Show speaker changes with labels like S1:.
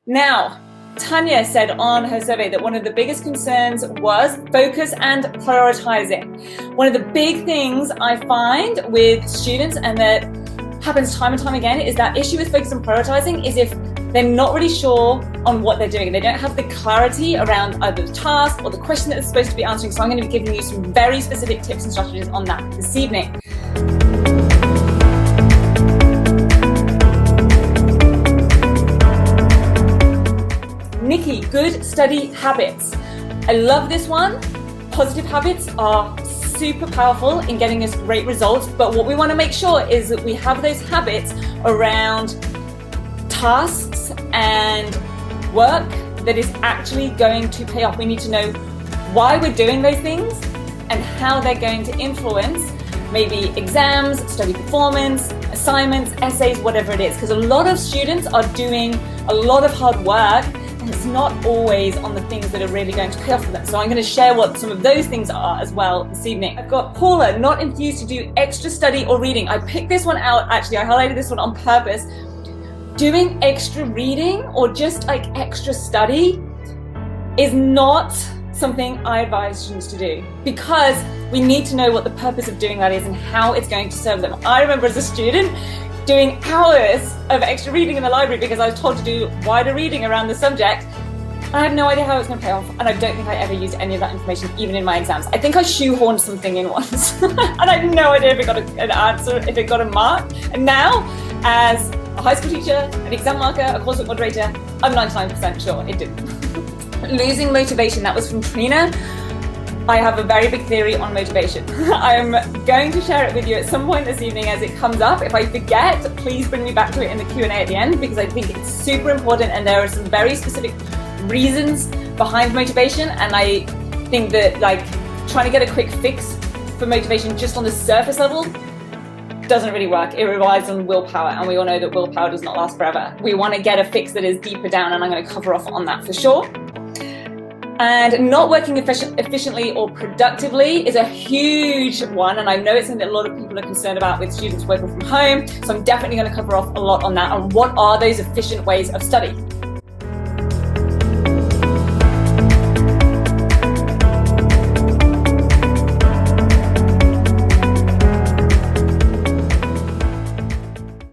S1: Now, Tanya said on her survey that one of the biggest concerns was focus and prioritizing. One of the big things I find with students, and that happens time and time again, is that issue with focus and prioritizing is if they're not really sure on what they're doing. They don't have the clarity around either the task or the question that they're supposed to be answering. So I'm going to be giving you some very specific tips and strategies on that this evening. Nikki, good study habits. I love this one. Positive habits are super powerful in getting us great results, but what we want to make sure is that we have those habits around tasks and work that is actually going to pay off. We need to know why we're doing those things and how they're going to influence maybe exams, study performance, assignments, essays, whatever it is. Because a lot of students are doing a lot of hard work and it's not always on the things that are really going to pay off for them. So I'm going to share what some of those things are as well this evening. I've got Paula, not enthused to do extra study or reading. I picked this one out, actually, I highlighted this one on purpose. Doing extra reading or just like extra study is not something I advise students to do, because we need to know what the purpose of doing that is and how it's going to serve them. I remember as a student doing hours of extra reading in the library because I was told to do wider reading around the subject. I had no idea how it was going to pay off, and I don't think I ever used any of that information, even in my exams. I think I shoehorned something in once, and I had no idea if it got an answer, if it got a mark. And now, as a high school teacher, an exam marker, a coursework moderator, I'm 99% sure it didn't. Losing motivation, that was from Trina. I have a very big theory on motivation. I'm going to share it with you at some point this evening as it comes up. If I forget, please bring me back to it in the Q&A at the end, because I think it's super important and there are some very specific reasons behind motivation. And I think that like trying to get a quick fix for motivation just on the surface level doesn't really work. It relies on willpower, and we all know that willpower does not last forever. We want to get a fix that is deeper down, and I'm going to cover off on that for sure. And not working efficiently or productively is a huge one, and I know it's something that a lot of people are concerned about with students working from home, so I'm definitely going to cover off a lot on that, and what are those efficient ways of study.